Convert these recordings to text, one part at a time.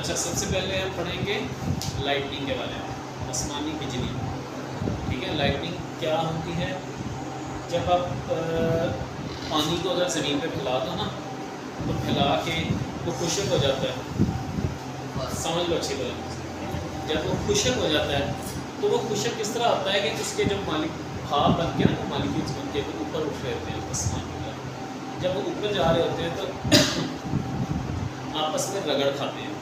अच्छा, सबसे पहले हम पढ़ेंगे लाइटनिंग के बारे में, आसमानी बिजली। ठीक है, लाइटनिंग क्या होती है? जब आप पानी को अगर ज़मीन पे फैला दो ना, तो फैला के वो खुशक हो जाता है, समझ लो अच्छी तरह। जब वो खुशक हो जाता है तो वो खुशक किस तरह होता है कि उसके जो मालिक भाप बन के ना, वो मालिक्यूल्स बन के वो ऊपर उठ रहे होते हैं आसमान की तरफ। जब वो ऊपर जा रहे होते हैं तो आपस में रगड़ खाते हैं।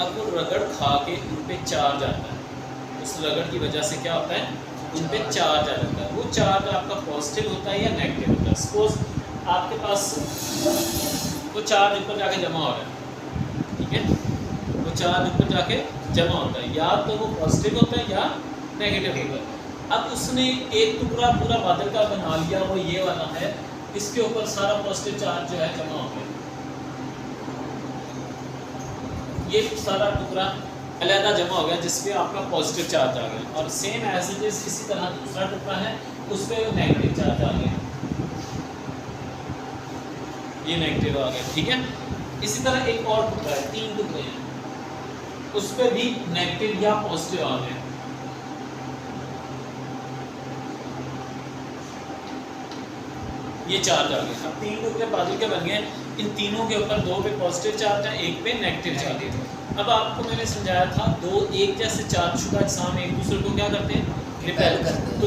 अब वो रगड़ खा के उन पे चार्ज आता है, उस रगड़ की वजह से क्या होता है, उन पे चार्ज आ जाता है। वो चार्ज आपका पॉजिटिव होता है या नेगेटिव होता है? सपोज आपके पास वो चार्ज ऊपर जाके जमा हो रहा है, ठीक है, वो चार्ज ऊपर जाके जमा होता है, या तो वो पॉजिटिव होता है या नेगेटिव होता है। अब उसने एक टुकड़ा पूरा बादल का बना लिया, वो ये वाला है, इसके ऊपर सारा पॉजिटिव चार्ज जो है जमा हो गया, ये सारा टुकड़ा अलहदा जमा हो गया जिसपे आपका पॉजिटिव चार्ज आ गया। और सेम एज इट इज इसी तरह दूसरा टुकड़ा है, उस पर नेगेटिव चार्ज आ गया, ये नेगेटिव आ गया, ठीक है। इसी तरह एक और टुकड़ा है, 3 टुकड़े हैं, उस पर भी नेगेटिव या पॉजिटिव आ गया। ये चार्ज आ गया। अब 3 टुकड़े बादल के बन गए, इन तीनों के ऊपर 2 पे पॉजिटिव चार्ज है, 1 पे नेगेटिव चार्ज है। अब आपको मैंने समझाया था, 2 एक जैसे चार्ज शुदा अजसाम एक दूसरे को क्या करते हैं, रिपेल करते हैं। तो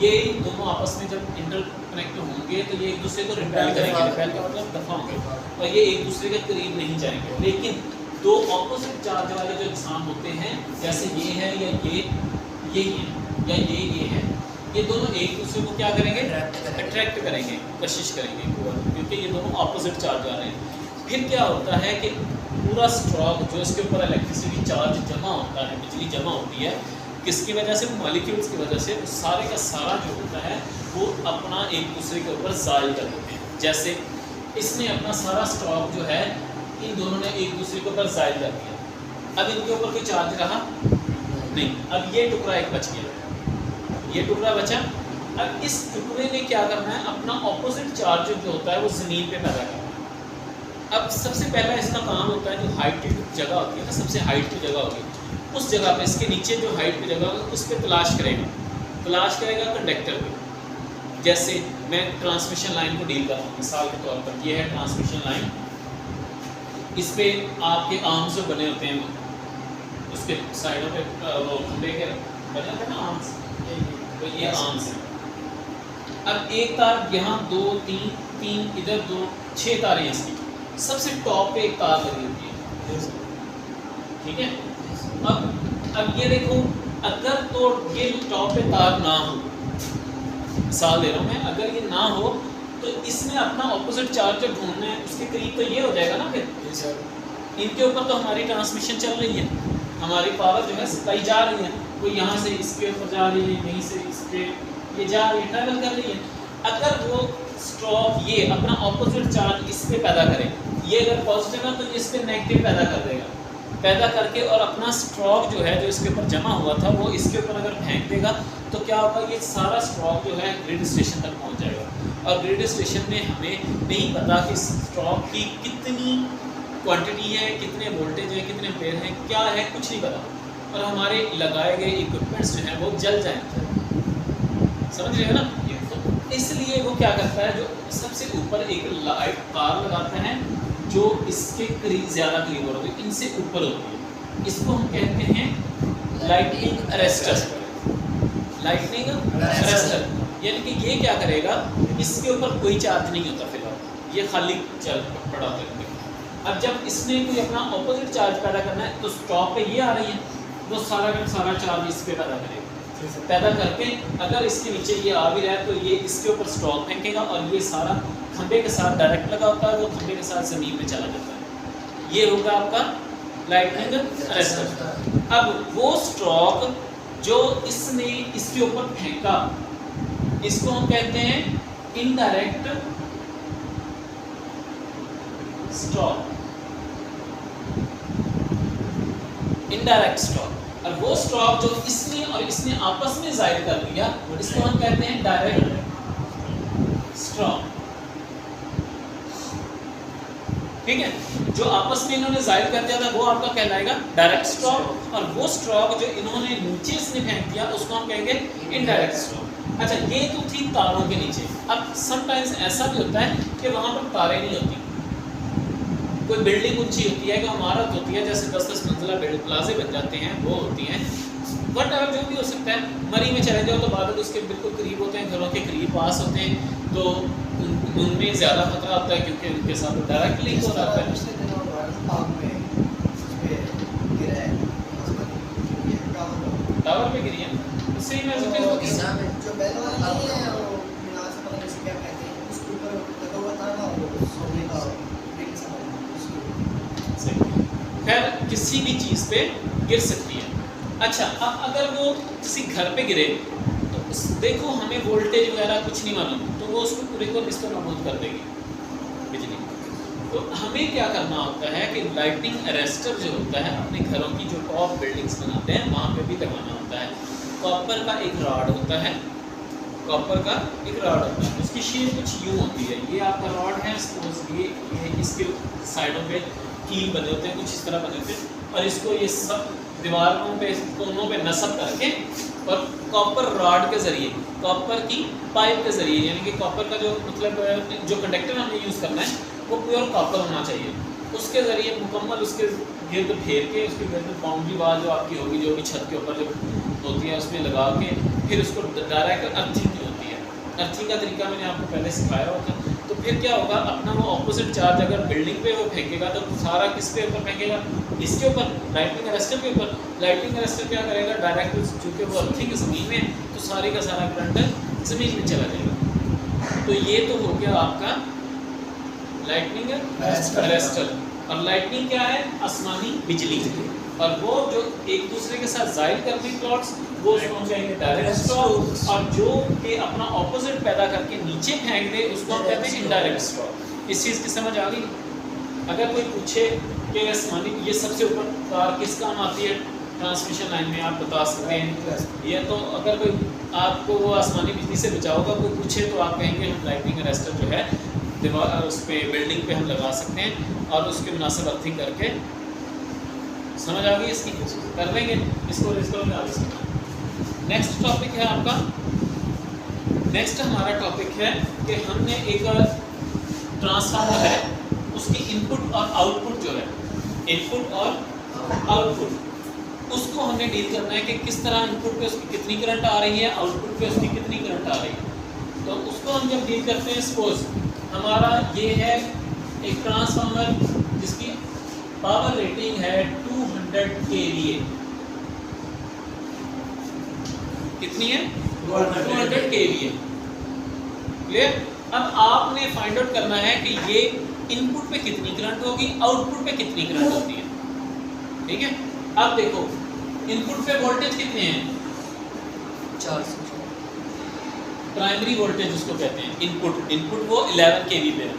ये दोनों आपस में जब इंटरकनेक्ट होंगे तो ये एक दूसरे को रिपेल करेंगे, रिपेल का मतलब दफा होंगे, और ये एक दूसरे के करीब नहीं जाएंगे। लेकिन 2 ऑपोजिट चार्ज वाले जो अजसाम होते हैं, जैसे ये है या ये है या ये है, ये दोनों एक दूसरे को क्या करेंगे, अट्रैक्ट करेंगे, कशिश करेंगे, क्योंकि ये दोनों ऑपोजिट चार्ज आ रहे हैं। फिर क्या होता है कि पूरा स्ट्रोक जो इसके ऊपर इलेक्ट्रिसिटी चार्ज जमा होता है, बिजली जमा होती है, किसकी वजह से? मॉलिक्यूल्स की वजह से। सारे का सारा जो होता है वो अपना एक दूसरे के ऊपर जायल कर देते हैं। जैसे इसने अपना सारा स्ट्रोक जो है, इन दोनों ने एक दूसरे के ऊपर जायल कर दिया। अब इनके ऊपर कोई चार्ज रहा नहीं, अब ये टुकड़ा एक बच गया, ये टुकड़ा बचा। अब इस टुकड़े ने क्या करना है, अपना ऑपोजिट चार्ज जो होता है वो ज़मीन पे पैदा करना है। अब सबसे पहला इसका काम होता है, जो हाइट की जगह होती है ना, सबसे हाइट की जगह होगी, उस जगह पे, इसके नीचे जो हाइट की जगह होगी उस पर तलाश करेगा कंडक्टर को। जैसे मैं ट्रांसमिशन लाइन को डील कर रहा हूँ मिसाल के तौर पर, ये है ट्रांसमिशन लाइन, इस पर आपके आर्म्स जो बने होते हैं, उसके साइडों पे वो खंभे के बने होते हैं ना आर्म्स, तो ये आर्म्स हैं। अब एक तार यहाँ, 2 3 इधर 2, 6 तारें हैं इसकी। सबसे टॉप पे एक तार लगी होती है, ठीक है। अब ये देखो, अगर तो ये टॉप पे तार ना हो, मिसाल दे रहा हूँ मैं, अगर ये ना हो तो इसमें अपना ऑपोजिट चार्ज जो ढूंढना है उसके करीब तो ये हो जाएगा ना। फिर इनके ऊपर तो हमारी ट्रांसमिशन चल रही है, हमारी पावर जो है सप्लाई जा रही है, कोई यहाँ से इसके ऊपर जा रही है, यहीं से इस पे ये जा रही है, ट्रैवल कर रही है। अगर वो स्ट्रोक ये अपना ऑपोजिट चार्ज इस पे पैदा करे, ये अगर पॉजिटिव है तो इस पे नेगेटिव पैदा कर देगा, पैदा करके और अपना स्ट्रोक जो है, जो इसके ऊपर जमा हुआ था, वो इसके ऊपर अगर फेंक देगा तो क्या होगा, ये सारा स्ट्रोक जो है ग्रिड स्टेशन तक पहुँच जाएगा। और ग्रिड स्टेशन में हमें नहीं पता कि स्ट्रोक की कितनी क्वांटिटी है, कितने वोल्टेज है, कितने एम्पेयर हैं, क्या है, कुछ नहीं पता, और हमारे लगाए गए इक्विपमेंट्स जो हैं वो जल जाएंगे, समझ रहे हो ना। तो इसलिए वो क्या करता है, जो सबसे ऊपर एक लाइट तार लगाता है जो इसके करीब ज़्यादा करीब हो रही है, इनसे ऊपर होती है, इसको हम कहते हैं लाइटनिंग अरेस्टर। लाइटनिंग अरेस्टर यानी कि ये क्या करेगा, इसके ऊपर कोई चार्ज नहीं होता फिलहाल, ये खाली चल पड़ा होता है। अब जब इसने कोई अपना ऑपोजिट चार्ज पैदा करना है तो स्टॉप पे ये आ रही है, वो सारा का सारा चार्ज इस पे पैदा करेगा, पैदा करके अगर इसके नीचे ये आ भी रहा है तो ये इसके ऊपर स्ट्रोक फेंकेगा, और ये सारा खंभे के साथ डायरेक्ट लगा होता है, वो खंभे के साथ ज़मीन पे चला जाता है। ये होगा आपका लाइटनिंग अरेस्टर। अब वो स्ट्रोक जो इसने इसके ऊपर फेंका, इसको हम कहते हैं इनडायरेक्ट स्ट्रोक, इनडायरेक्ट स्ट्रोक। और वो स्ट्रोक जो इसने और इसने आपस में जाहिर कर लिया, इसको हम कहते हैं डायरेक्ट स्ट्रोक। ठीक है। जो आपस में इन्होंने जाहिर कर दिया था वो आपका कहलाएगा डायरेक्ट स्ट्रोक, और वो स्ट्रोक जो इन्होंने नीचे इसने फेंक दिया उसको हम कहेंगे इनडायरेक्ट स्ट्रोक। अच्छा, ये तो थी तारों के नीचे। अब समटाइम्स ऐसा भी होता है कि वहाँ पर तारें नहीं होती, कोई बिल्डिंग ऊंची होती है, कोई इमारत होती है, जैसे 10-10 मंजिला प्लाजे बन जाते हैं, वो होती हैं, वट एवर जो भी हो सकता है। मरी में चले जाओ तो बादल उसके बिल्कुल करीब होते हैं, घरों के करीब पास होते हैं, तो उनमें ज़्यादा खतरा होता है क्योंकि उनके साथ डायरेक्ट लिंक हो जाता है। टावर पे गिरी है, उससे ही मैं खैर किसी भी चीज़ पे गिर सकती है। अच्छा, अब अगर वो किसी घर पे गिरे तो देखो हमें वोल्टेज वगैरह कुछ नहीं मालूम, तो वो उसको पूरे को इस पर नबूद कर देगी बिजली। तो हमें क्या करना होता है कि लाइटिंग अरेस्टर जो होता है अपने घरों की जो टॉप बिल्डिंग्स बनाते हैं वहाँ पे भी लगाना होता है। कॉपर का एक रॉड होता है, कॉपर का एक रॉड होता है, उसकी शेप कुछ यूँ होती है। ये आपका रॉड है, सपोज ये इसके साइडों पे कील बने होते हैं, कुछ इस तरह बने होते हैं, और इसको ये सब दीवारों पे कोनों पे नस्ब करके और कॉपर रॉड के ज़रिए, कॉपर की पाइप के ज़रिए, यानी कि कॉपर का जो मतलब जो कंडक्टर हमें यूज़ करना है वो प्योर कॉपर होना चाहिए, उसके ज़रिए मुकम्मल उसके गिर्द फेर के उसके गिर्द बाउंड्री वाल जो आपकी होगी, जो भी छत के ऊपर जो होती है उसमें लगा के फिर उसको डायरेक्ट अर्थिंग की होती है। अर्थिंग का तरीका मैंने आपको पहले सिखाया हुआ था। तो फिर क्या होगा, अपना वो ऑपोजिट चार्ज अगर बिल्डिंग पे वो फेंकेगा तो सारा किस पे ऊपर फेंकेगा, इसके ऊपर, लाइटिंग अरेस्टर के ऊपर। लाइटिंग अरेस्टर क्या करेगा, डायरेक्ट चूँकि वो अर्थिंग ज़मीन में, तो सारे का सारा करंट ज़मीन में चला जाएगा। तो ये तो हो गया आपका लाइटनिंग अरेस्टर। और लाइटनिंग क्या है, आसमानी बिजली, और वो जो एक दूसरे के साथ जाहिर करते हैं प्लॉट्स, वो उसको हम कहेंगे डायरेक्ट स्ट्रोक, और जो कि अपना ऑपोजिट पैदा करके नीचे फेंक दे उसको हम कहते हैं इनडायरेक्ट स्ट्रोक। इस चीज़ की समझ आ गई? अगर कोई पूछे कि आसमानी ये सबसे ऊपर तार किस काम आती है ट्रांसमिशन लाइन में, आप बता सकते हैं? ये तो अगर कोई आपको वो आसमानी बिजली से बचाओगा कोई पूछे तो आप कहेंगे हम लाइटनिंग अरेस्टर जो है दीवार उस पर बिल्डिंग पे हम लगा सकते हैं और उसके मुनासिब अर्थिंग करके, समझ आ गई इसकी, कर लेंगे इसको में आगे सकते। नेक्स्ट टॉपिक है आपका, नेक्स्ट हमारा टॉपिक है कि हमने एक ट्रांसफार्मर है, उसकी इनपुट और आउटपुट जो है, इनपुट और आउटपुट, उसको हमने डील करना है कि किस तरह इनपुट पे उसकी कितनी करंट आ रही है, आउटपुट पे उसकी कितनी करंट आ रही है। तो उसको हम जब डील करते हैं, सपोज हमारा ये है एक ट्रांसफार्मर जिसकी पावर रेटिंग है 200 kVA, कितनी है 200 kVA, क्लियर। अब आपने फाइंड आउट करना है कि ये इनपुट पे कितनी करंट होगी, आउटपुट पे कितनी करंट होती है, ठीक है। अब देखो इनपुट पे वोल्टेज कितने हैं, 400, प्राइमरी वोल्टेज उसको कहते हैं इनपुट वो 11 kV पे है,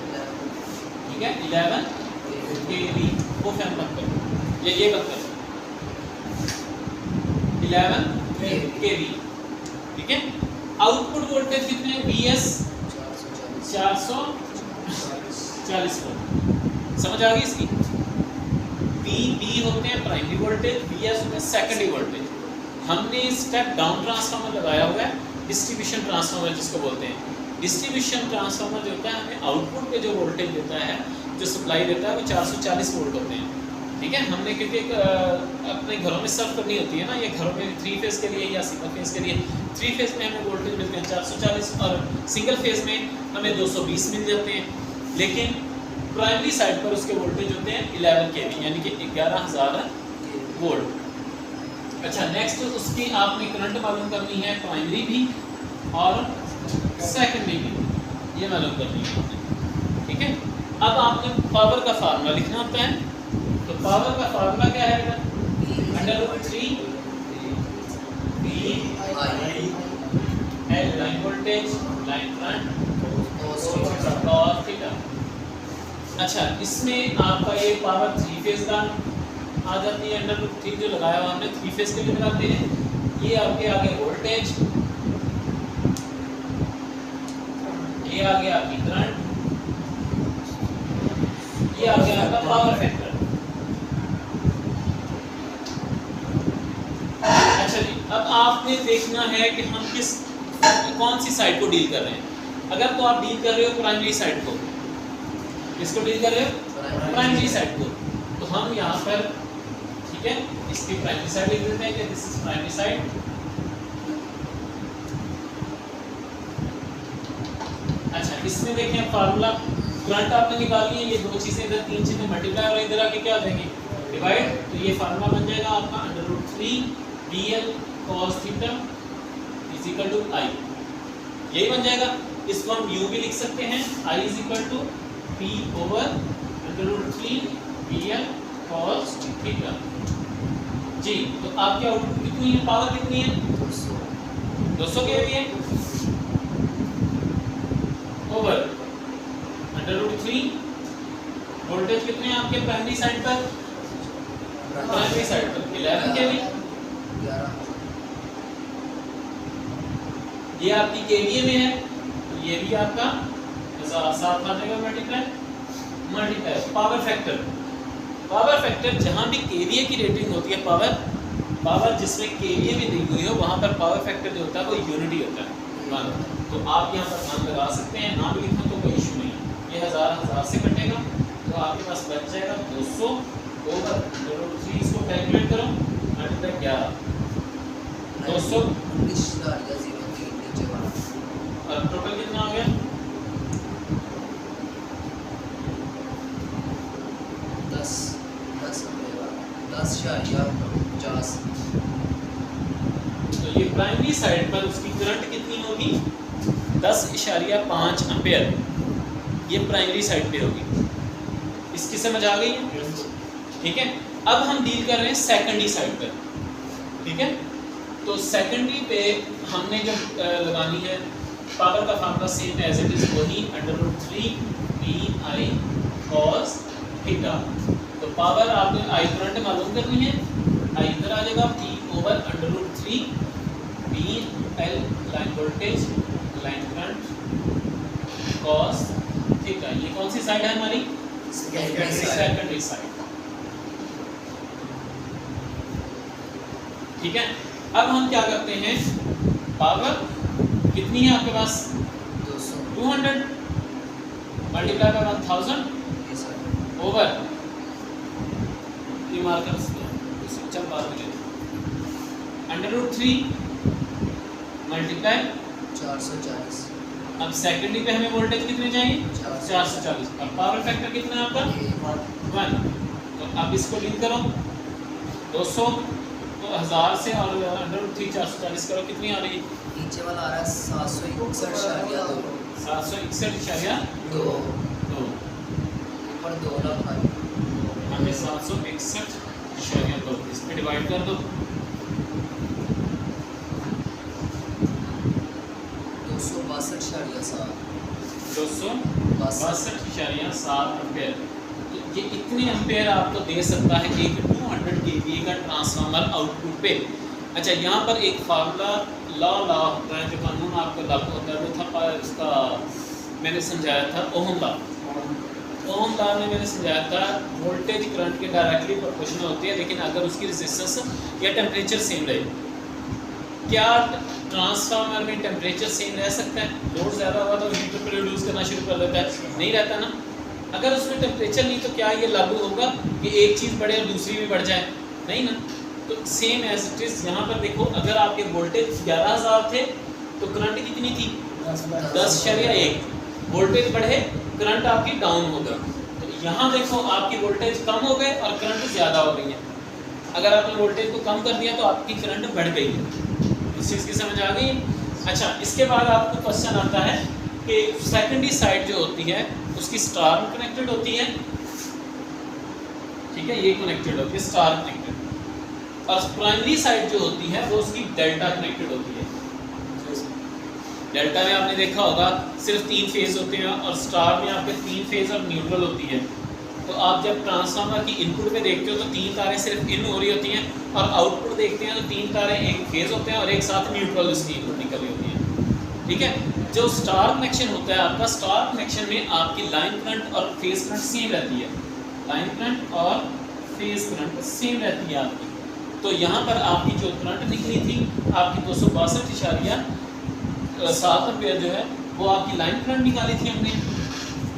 ठीक है, 11 kV, वो फैन बंद कर, ये बंद कर, 11 kV, ठीक है। आउटपुट वोल्टेज कितने हैं, VS 440 वोल्ट, समझ आ गई इसकी। VB होते हैं प्राइमरी वोल्टेज, VS होते हैं सेकेंडरी वोल्टेज। हमने स्टेप डाउन ट्रांसफार्मर लगाया हुआ है, डिस्ट्रीब्यूशन ट्रांसफार्मर जिसको बोलते हैं। डिस्ट्रीब्यूशन ट्रांसफार्मर जो होता है हमें आउटपुट पे जो वोल्टेज देता है, जो सप्लाई देता है, वो 440 वोल्ट होते हैं, ठीक है। हमने क्योंकि अपने घरों में सर्व करनी होती है ना, ये घरों में 3 फेज़ के लिए या सिंगल फेज़ के लिए, 3 फेज़ में हमें वोल्टेज मिलते हैं 440 और सिंगल फेज़ में हमें 220 मिल जाते हैं, लेकिन प्राइमरी साइड पर उसके वोल्टेज होते हैं 11 kV, यानी कि 11,000 वोल्ट। अच्छा, नेक्स्ट उसकी आपने करंट मालूम करनी है, प्राइमरी भी और सेकेंडरी भी, ये मालूम करनी है, ठीक है। अब आपने पावर का फार्मूला लिखना होता है, तो पावर का फार्मूला क्या है, √3 L line voltage, line current और थीटा। अच्छा, इसमें आपका ये पावर 3 फेज़ का आ जाती है, √3 जो लगाया हुआ हमने 3 फेज़ के लिए लगाते हैं। ये आपके आगे वोल्टेज, ये आगे आपकी करंट, ये आ गया आपका पावर फैक्टर। अच्छा जी, अब आपने देखना है कि हम कौन सी साइड को डील कर रहे हैं। अगर तो आप डील कर रहे हो प्राइमरी साइड को, किसको डील कर रहे हो? प्राइमरी साइड को। तो हम यहाँ पर ठीक है इसकी प्राइमरी साइड लिख देते हैं कि दिस इज प्राइमरी साइड। अच्छा, इसमें देखें फार्मूला करंट आपने निकाली है, ये दो चीजें इधर, तीन चीजें मल्टीप्लाई और इधर आके क्या हो जाएंगी? डिवाइड। तो ये फार्मूला बन जाएगा आपका √3 VL cos theta is equal to I। यही बन जाएगा। इसको हम यूं भी लिख सकते हैं, I is equal to P over √3 VL cos theta. जी, तो आपकी आउटपुट कितनी है? पावर कितनी है? 200 kVA ओवर √3। वोल्टेज कितने हैं आपके प्राइमरी साइड पर? प्राइमरी साइड पर 11 kV। ये आपकी केवीए में है, तो ये भी आपका 1007 आ जाएगा मल्टीप्लाई। पावर फैक्टर जहां भी केवीए की रेटिंग होती है, पावर जिसमें केवीए में दी हुई हो, वहां पर पावर फैक्टर जो होता है वो यूनिटी होता है। तो आप यहाँ पर मान लगा सकते हैं, ना भी लिखो तो कोई इशू नहीं है। ये 1000 से कटेगा तो आपके पास बच जाएगा 200 ओवर √3। इसको कैलकुलेट करो, मल्टीप्लाई 11 200 और टोटल कितना हो गया? 10.50। तो ये प्राइमरी साइड पर उसकी करंट कितनी होगी? 10.5 एम्पेयर। ये प्राइमरी साइड पे होगी। इसकी समझ आ गई है? ठीक है। अब हम डील कर रहे हैं सेकेंडरी साइड पर। ठीक है, तो सेकेंडरी पे हमने जो लगानी है पावर का formula same as it is, वही √3 VI cos थीटा। तो पावर आपने आई करंट मालूम करनी है, आई इधर आ जाएगा P over √3 VL line voltage, line current cos theta. ये कौन सी साइड है हमारी? Secondary side. ठीक है, अब हम क्या करते हैं, पावर कितनी है आपके पास? 200 मल्टीप्लाई बाय 1000 ओवर, ये मार्कर्स चल बात में √3 मल्टीप्लाई 440। अब सेकेंडरी पे हमें वोल्टेज कितने चाहिए? 440। अब पावर फैक्टर कितना है आपका? 1। तो अब इसको लिंक करो 200 तो 1000 से और √3 440 करो, कितनी आ रही है? नीचे वाला आ रहा है 761.2। 761.2 ऊपर 2 लाख आ हमें 761.2 इस पे डिवाइड कर दो। 262.7 एम्पेयर। तो ये इतने एम्पेयर आपको दे सकता है एक 200 kVA का ट्रांसफार्मर आउटपुट पे। अच्छा, यहाँ पर एक फार्मूला लॉ होता है, जो कानून आपको लागू होता है, वो था इसका मैंने समझाया था ओहम लॉ में मैंने समझाया था वोल्टेज करंट के डायरेक्टली प्रोपोर्शनल होती है, लेकिन अगर उसकी रेजिस्टेंस या टेम्परेचर सेम रहे। क्या ट्रांसफार्मर में टेम्परेचर सेम रह सकता है? लोड ज़्यादा हुआ तो हीटर प्रोड्यूस करना शुरू कर देता है, नहीं रहता ना। अगर उसमें टेम्परेचर नहीं तो क्या ये लागू होगा कि एक चीज़ बढ़े और दूसरी भी बढ़ जाए? नहीं ना। तो सेम एज इट इज़ यहाँ पर देखो, अगर आपके वोल्टेज 11000 थे तो करंट कितनी थी? 10.1। वोल्टेज बढ़े करंट आपकी डाउन होगा। तो यहाँ देखो आपकी वोल्टेज कम हो गए और करंट ज़्यादा हो गई है। अगर आपने वोल्टेज को कम कर दिया तो आपकी करंट बढ़ गई है। इस चीज़ की समझ आ गई? अच्छा, इसके बाद आपको क्वेश्चन आता है कि सेकेंडरी साइड जो होती है उसकी स्टार कनेक्टेड होती है। ठीक है, ये कनेक्टेड होती है, स्टार कनेक्टेड। और प्राइमरी साइड जो होती है वो उसकी डेल्टा कनेक्टेड होती है। डेल्टा में आपने देखा होगा सिर्फ 3 फेज होते हैं और स्टार में आपके 3 फेज और न्यूट्रल होती है। तो आप जब ट्रांसफार्मर की इनपुट में देखते हो तो 3 तारें सिर्फ इन हो रही होती हैं, और आउटपुट देखते हैं तो 3 तारें एक फेज होते हैं और एक साथ न्यूट्रल उसकी इनपुट निकल रही होती है। ठीक है, जो स्टार कनेक्शन होता है आपका, स्टार कनेक्शन में आपकी लाइन करंट और फेज करंट सेम रहती है। लाइन करंट और फेज करंट सेम रहती है आपकी। तो यहाँ पर आपकी जो करंट निकली थी आपकी 262.7 एम्पीयर जो है वो आपकी लाइन करंट निकाली थी हमने,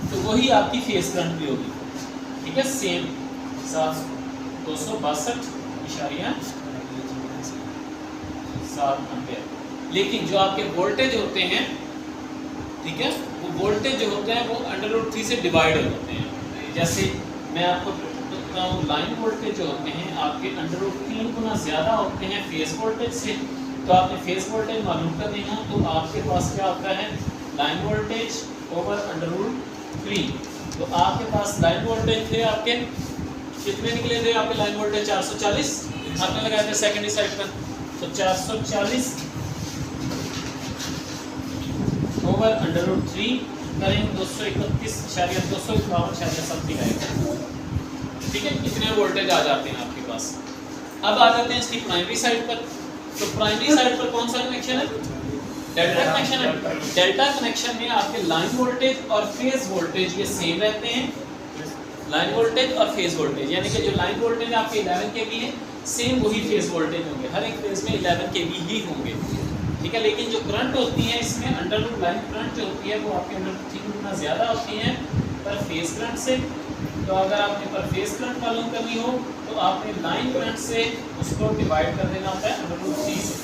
तो वही आपकी फेज करंट भी होगी, ठीक है, सेम 262.7 एम्पीयर। लेकिन जो आपके वोल्टेज होते हैं, ठीक है, वो वोल्टेज जो होते हैं वो √3 से डिवाइड हो जाते हैं। जैसे मैं आपको बताता हूँ, लाइन वोल्टेज जो होते हैं आपके √3 गुना ज़्यादा होते हैं फेज वोल्टेज से। तो आपने फेज वोल्टेज मालूम कर देना, तो आपके पास क्या होता है, लाइन वोल्टेज ओवर √3। तो आपके पास लाइन वोल्टेज थे आपके कितने निकले थे, आपके लाइन वोल्टेज 440 आपने लगाए थे सेकेंडरी साइड पर, तो 440 ओवर √3 करेंगे 231.251 समथिंग आएगा, ठीक है। इतने वोल्टेज आ जाते हैं आपके पास। अब आ जाते हैं इसकी प्राइमरी साइड पर। तो प्राइमरी साइड पर कौन सा कनेक्शन है, डेल्टा कनेक्शन है। डेल्टा कनेक्शन में आपके लाइन वोल्टेज और फेज वोल्टेज ये सेम रहते हैं, लाइन वोल्टेज और फेज वोल्टेज, यानी कि जो लाइन वोल्टेज आपके 11 kV है सेम वही फेज वोल्टेज होंगे, हर एक फेज में 11 kV ही होंगे, ठीक है। लेकिन जो करंट होती है इसमें अंडरवुड लाइन करंट जो होती है वो आपके √3 गुना ज़्यादा होती है पर फेज करंट से। तो अगर आपने पर फेज करंट मालूम करनी हो तो आपने लाइन करंट से उसको डिवाइड कर देना होता है √3 से।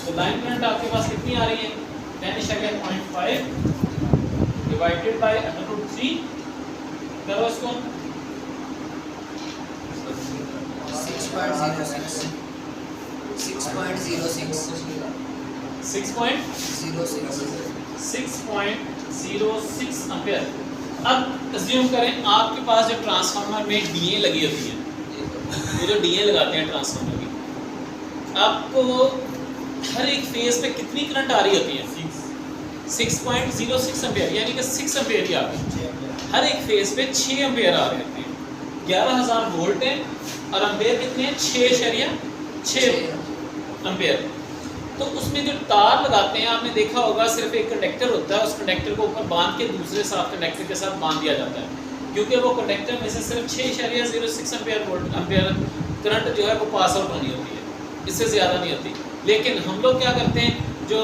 तो लाइन करंट आपके पास कितनी आ रही है, 10.5 डिवाइडेड बाय √3, करो इसको 6.06 एम्पीयर। अब अज्यूम करें आपके पास जो ट्रांसफार्मर में डीए लगी होती है, ये जो डीए लगाते हैं ट्रांसफार्मर की, आपको हर एक फेज पे कितनी करंट आ रही होती है, 6.06 एम्पीयर, यानी कि 6 एम्पीयर ही आ रही है। हर एक फेज पे 6 एम्पीयर आ रहे होते हैं। 11,000 वोल्ट है और एम्पीयर कितने हैं, 6 एम्पीयर। तो उसमें जो तार लगाते हैं आपने देखा होगा, सिर्फ एक कंडक्टर होता है, उस कंडक्टर को ऊपर बांध के दूसरे साफ कंडक्टर के साथ बांध दिया जाता है, क्योंकि वो कंडक्टर में से सिर्फ 6.06 एम्पीयर करंट जो है वो पास आउट होनी होती है, इससे ज़्यादा नहीं होती। लेकिन हम लोग क्या करते हैं, जो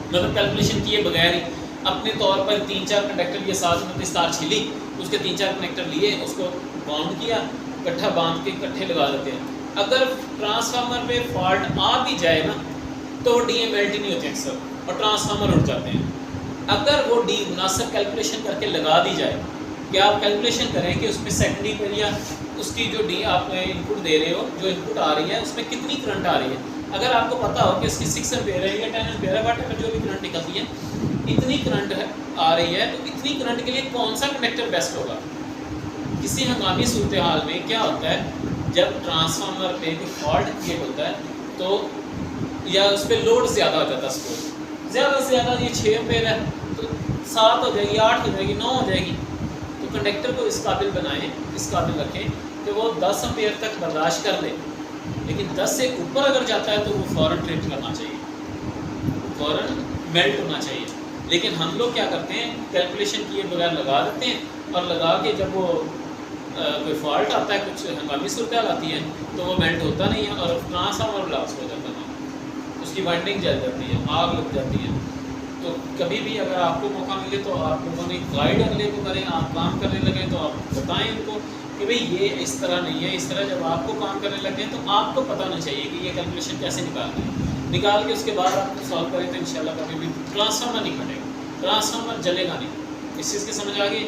मतलब कैलकुलेशन किए बगैर ही अपने तौर पर 3-4 कंडक्टर ये 729 तार छिली, उसके 3-4 कनेक्टर लिए, उसको बाउंड किया, इकट्ठा बांध के इकट्ठे लगा देते हैं। अगर ट्रांसफार्मर पे फॉल्ट आ भी जाए ना तो वो डी मेल्ट ही नहीं होते अक्सर और ट्रांसफार्मर उठ जाते हैं। अगर वो डी मुनासिब कैलकुलेशन करके लगा दी जाए, कि आप कैलकुलेशन करें कि उसमें सेकेंडरी पर या उसकी जो डी आप इनपुट दे रहे हो, जो इनपुट आ रही है उसमें कितनी करंट आ रही है। अगर आपको पता हो कि इसकी 6 एम्पीयर है या 10 एम्पीयर है, बट जो भी करंट निकलती है इतनी करंट आ रही है, तो इतनी करंट के लिए कौन सा कंडक्टर बेस्ट होगा। किसी हंगामी सूरत हाल में क्या होता है, जब ट्रांसफार्मर पे कोई फॉल्ट क्रिएट होता है तो या उस पर लोड ज़्यादा हो जाता है, सपोज ज़्यादा से ज़्यादा ये 6 एम्पीयर है तो 7 हो जाएगी, 8 हो जाएगी, 9 हो जाएगी। तो कंडक्टर को इस काबिल बनाएं, इस काबिल रखें कि वो 10 एम्पीयर तक बर्दाश्त कर ले, लेकिन 10 से ऊपर अगर जाता है तो वो फ़ौरन ट्रिप करना चाहिए, फ़ौरन मेल्ट होना चाहिए। लेकिन हम लोग क्या करते हैं, कैलकुलेशन किए बगैर लगा देते हैं, और लगा के जब वो कोई फॉल्ट आता है, कुछ हंगामी सूरत आती है, तो वो मेल्ट होता नहीं है और ट्रांसफार्मर ब्लास्ट हो जाता है, उसकी वाइंडिंग जल जाती है, आग लग जाती है। तो कभी भी अगर आपको मौका मिले तो आप लोगों ने गाइड अगले को करें, आप काम करने लगे तो आप बताएं उनको कि भाई ये इस तरह नहीं है, इस तरह। जब आपको काम करने लगे तो आपको पता होना चाहिए कि ये कैलकुलेशन कैसे निकालना है, निकाल के उसके बाद आप सॉल्व करें तो इंशाल्लाह कभी भी ट्रांसफार्मर नहीं फटेगा, ट्रांसफार्मर जलेगा नहीं। इस चीज़ की समझ आ गई?